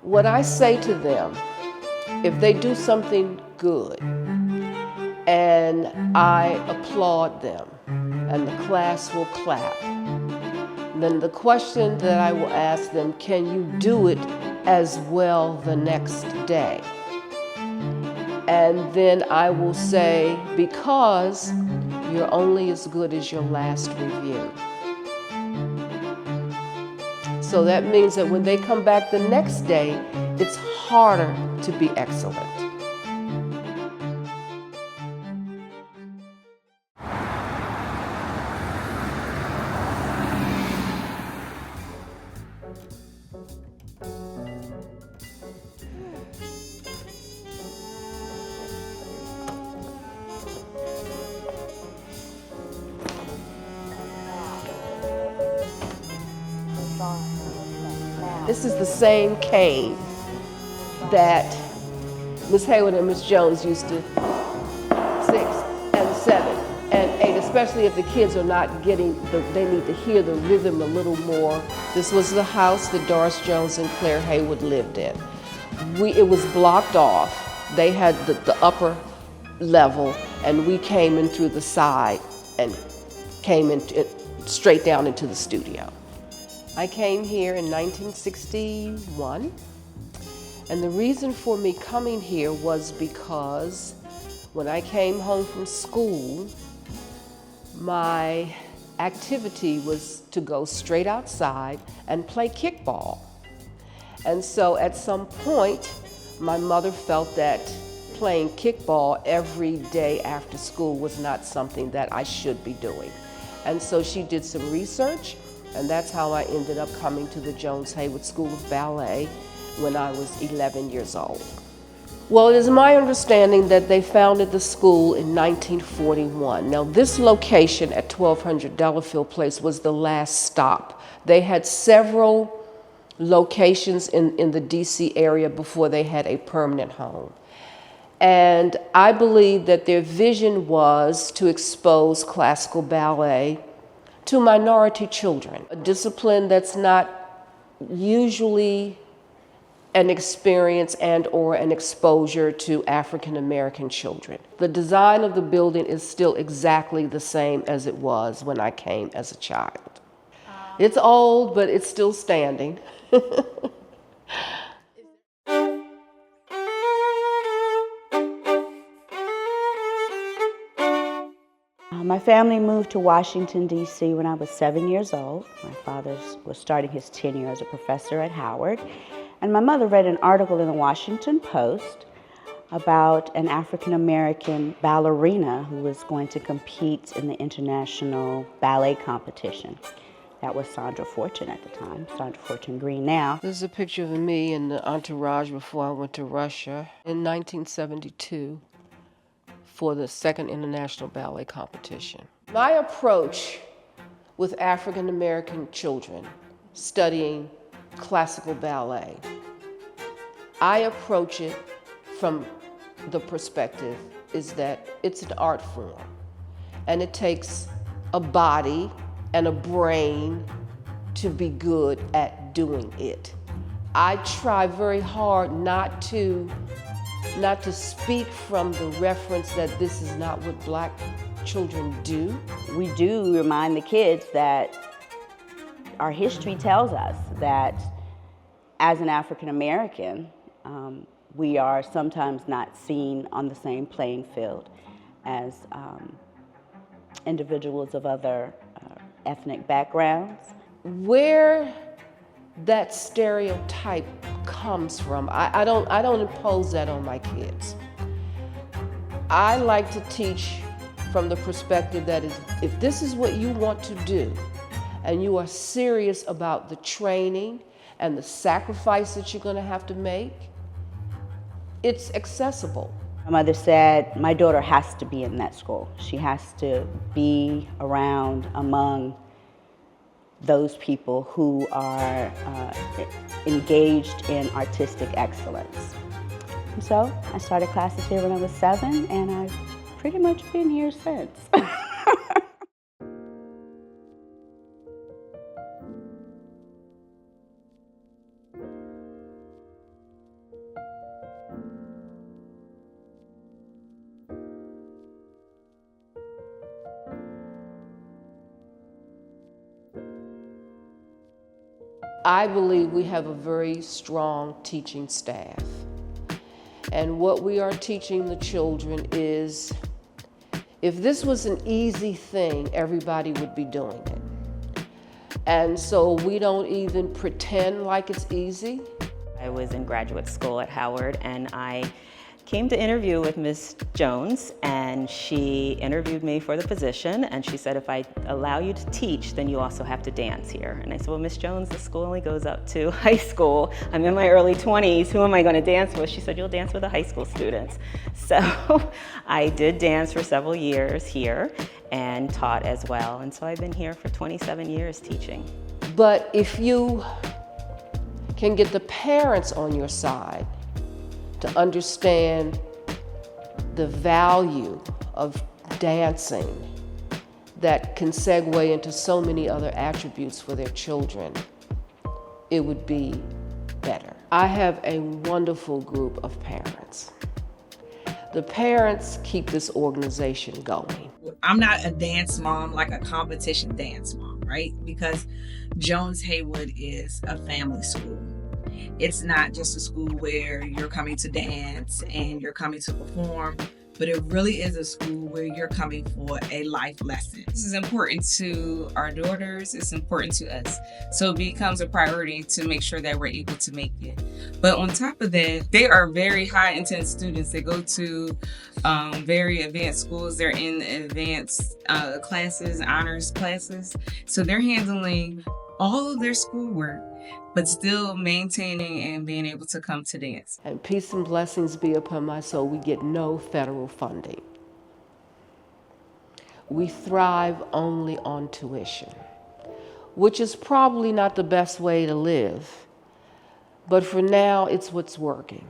What I say to them, if they do something good and I applaud them and the class will clap, then the question that I will ask them, can you do it as well the next day? And then I will say, because you're only as good as your last review. So that means that when they come back the next day, it's harder to be excellent. This is the same cane that Miss Haywood and Miss Jones used to 6 and 7 and 8, especially if the kids are not getting, they need to hear the rhythm a little more. This was the house that Doris Jones and Claire Haywood lived in. It was blocked off. They had the upper level, and we came in through the side and came in straight down into the studio. I came here in 1961, and the reason for me coming here was because when I came home from school, my activity was to go straight outside and play kickball. And so at some point, my mother felt that playing kickball every day after school was not something that I should be doing. And so she did some research, and that's how I ended up coming to the Jones-Haywood School of Ballet when I was 11 years old. Well, it is my understanding that they founded the school in 1941. Now, this location at 1200 Delafield Place was the last stop. They had several locations in the DC area before they had a permanent home. And I believe that their vision was to expose classical ballet to minority children, a discipline that's not usually an experience and or an exposure to African American children. The design of the building is still exactly the same as it was when I came as a child. It's old, but it's still standing. My family moved to Washington, D.C. when I was 7 years old. My father was starting his tenure as a professor at Howard. And my mother read an article in the Washington Post about an African-American ballerina who was going to compete in the international ballet competition. That was Sandra Fortune at the time, Sandra Fortune-Green now. This is a picture of me and the entourage before I went to Russia in 1972 for the second international ballet competition. My approach with African American children studying classical ballet, I approach it from the perspective is that it's an art form, and it takes a body and a brain to be good at doing it. I try very hard not to speak from the reference that this is not what black children do. We do remind the kids that our history tells us that as an African American, we are sometimes not seen on the same playing field as individuals of other ethnic backgrounds. Where that stereotype comes from, I don't impose that on my kids. I like to teach from the perspective that is, if this is what you want to do, and you are serious about the training and the sacrifice that you're going to have to make, it's accessible. My mother said, my daughter has to be in that school. She has to be around among those people who are engaged in artistic excellence. And so I started classes here when I was 7, and I've pretty much been here since. I believe we have a very strong teaching staff. And what we are teaching the children is, if this was an easy thing, everybody would be doing it. And so we don't even pretend like it's easy. I was in graduate school at Howard, and I came to interview with Ms. Jones, and she interviewed me for the position, and she said, if I allow you to teach, then you also have to dance here. And I said, well, Ms. Jones, the school only goes up to high school. I'm in my early 20s, who am I gonna dance with? She said, you'll dance with the high school students. So I did dance for several years here and taught as well. And so I've been here for 27 years teaching. But if you can get the parents on your side to understand the value of dancing that can segue into so many other attributes for their children, it would be better. I have a wonderful group of parents. The parents keep this organization going. I'm not a dance mom, like a competition dance mom, right? Because Jones-Haywood is a family school. It's not just a school where you're coming to dance and you're coming to perform, but it really is a school where you're coming for a life lesson. This is important to our daughters, it's important to us. So it becomes a priority to make sure that we're able to make it. But on top of that, they are very high intense students. They go to very advanced schools. They're in advanced classes, honors classes. So they're handling all of their schoolwork, but still maintaining and being able to come to dance. And peace and blessings be upon my soul, we get no federal funding. We thrive only on tuition, which is probably not the best way to live, but for now, it's what's working.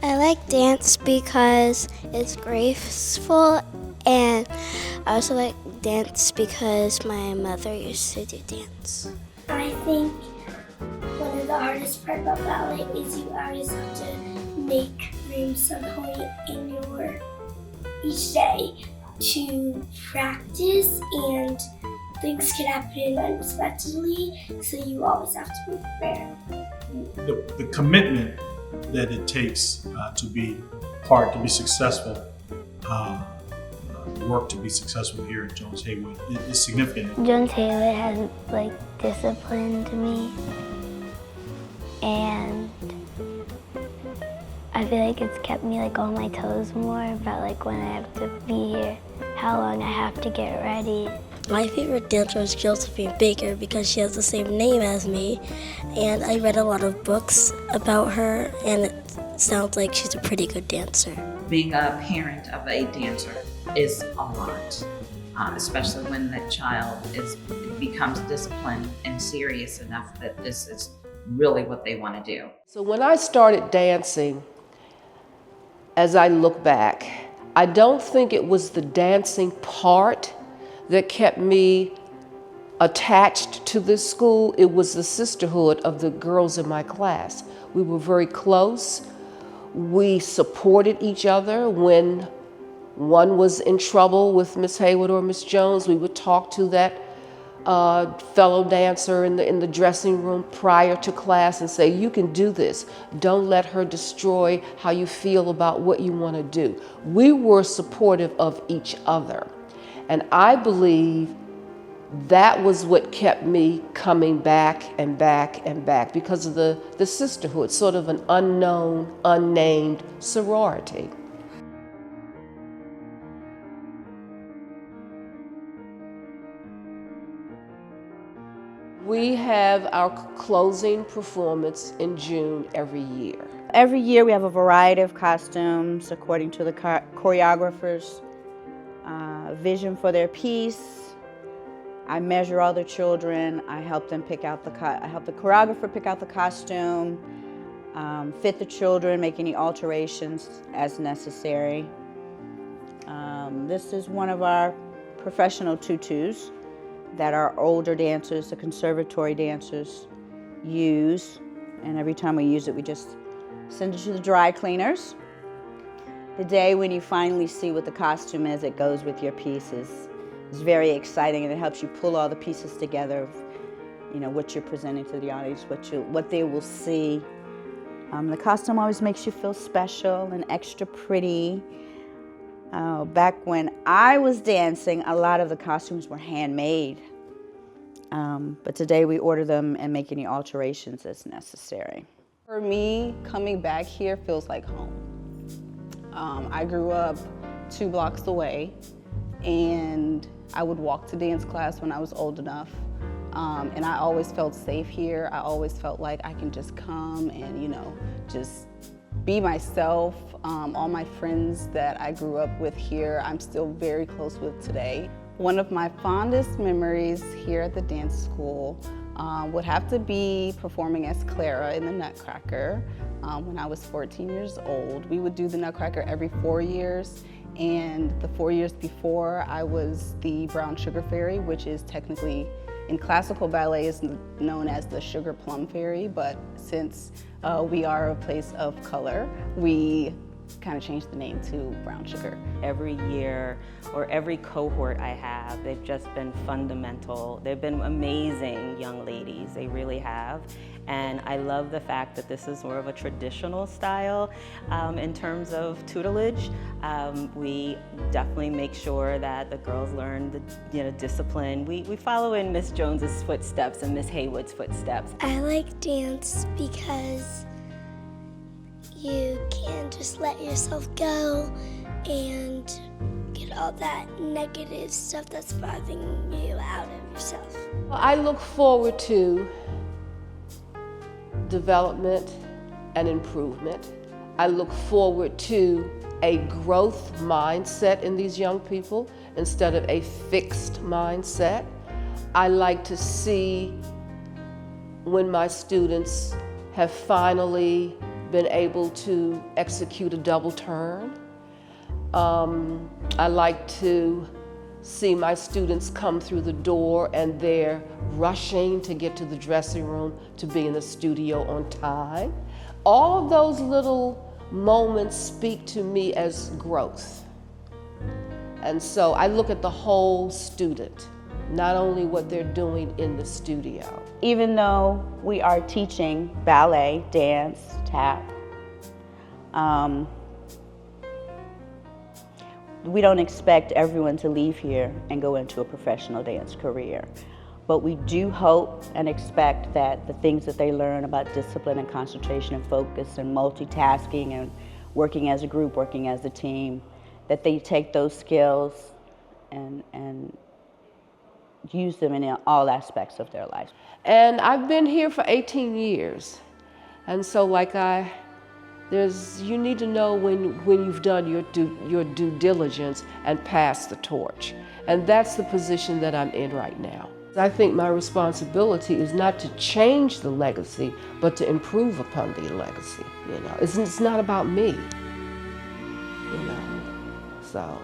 I like dance because it's graceful, and I also like dance because my mother used to do dance. I think one of the hardest part about ballet is you always have to make room somehow in your each day to practice, and things can happen unexpectedly, so you always have to be prepared. The commitment that it takes to be part, to be successful, work to be successful here at Jones-Haywood is significant. Jones-Haywood has disciplined me, and I feel like it's kept me on my toes more about when I have to be here, how long I have to get ready. My favorite dancer is Josephine Baker because she has the same name as me, and I read a lot of books about her, and it sounds like she's a pretty good dancer. Being a parent of a dancer is a lot, especially when that child becomes disciplined and serious enough that this is really what they want to do. So when I started dancing, as I look back, I don't think it was the dancing part that kept me attached to this school. It was the sisterhood of the girls in my class. We were very close. We supported each other. When one was in trouble with Miss Haywood or Miss Jones, we would talk to that fellow dancer in the dressing room prior to class and say, you can do this. Don't let her destroy how you feel about what you want to do. We were supportive of each other. And I believe that was what kept me coming back and back and back, because of the sisterhood, sort of an unknown, unnamed sorority. We have our closing performance in June every year. Every year we have a variety of costumes according to the choreographer's vision for their piece. I measure all the children. I help them pick out I help the choreographer pick out the costume, fit the children, make any alterations as necessary. This is one of our professional tutus. that our older dancers, the conservatory dancers, use. And every time we use it, we just send it to the dry cleaners. The day when you finally see what the costume is, it goes with your pieces. It's very exciting, and it helps you pull all the pieces together of, what you're presenting to the audience, what they will see. The costume always makes you feel special and extra pretty. Back when I was dancing, a lot of the costumes were handmade. But today we order them and make any alterations as necessary. For me, coming back here feels like home. I grew up 2 blocks away, and I would walk to dance class when I was old enough. And I always felt safe here. I always felt like I can just come and, just be myself. All my friends that I grew up with here, I'm still very close with today. One of my fondest memories here at the dance school would have to be performing as Clara in the Nutcracker when I was 14 years old. We would do the Nutcracker every 4 years, and the 4 years before I was the Brown Sugar Fairy, which is technically in classical ballet is known as the Sugar Plum Fairy, but since we are a place of color, we kind of changed the name to Brown Sugar. Every year or every cohort I have, they've just been fundamental. They've been amazing young ladies, they really have. And I love the fact that this is more of a traditional style in terms of tutelage. We definitely make sure that the girls learn the discipline. We follow in Miss Jones's footsteps and Miss Haywood's footsteps. I like dance because you can just let yourself go and get all that negative stuff that's bothering you out of yourself. I look forward to development and improvement. I look forward to a growth mindset in these young people instead of a fixed mindset. I like to see when my students have finally been able to execute a double turn. I like to see my students come through the door and they're rushing to get to the dressing room to be in the studio on time. All of those little moments speak to me as growth. And so I look at the whole student, not only what they're doing in the studio. Even though we are teaching ballet, dance, tap, we don't expect everyone to leave here and go into a professional dance career. But we do hope and expect that the things that they learn about discipline and concentration and focus and multitasking and working as a group, working as a team, that they take those skills and use them in all aspects of their life. And I've been here for 18 years. And so you need to know when you've done your due diligence and passed the torch. And that's the position that I'm in right now. I think my responsibility is not to change the legacy, but to improve upon the legacy. It's not about me, so.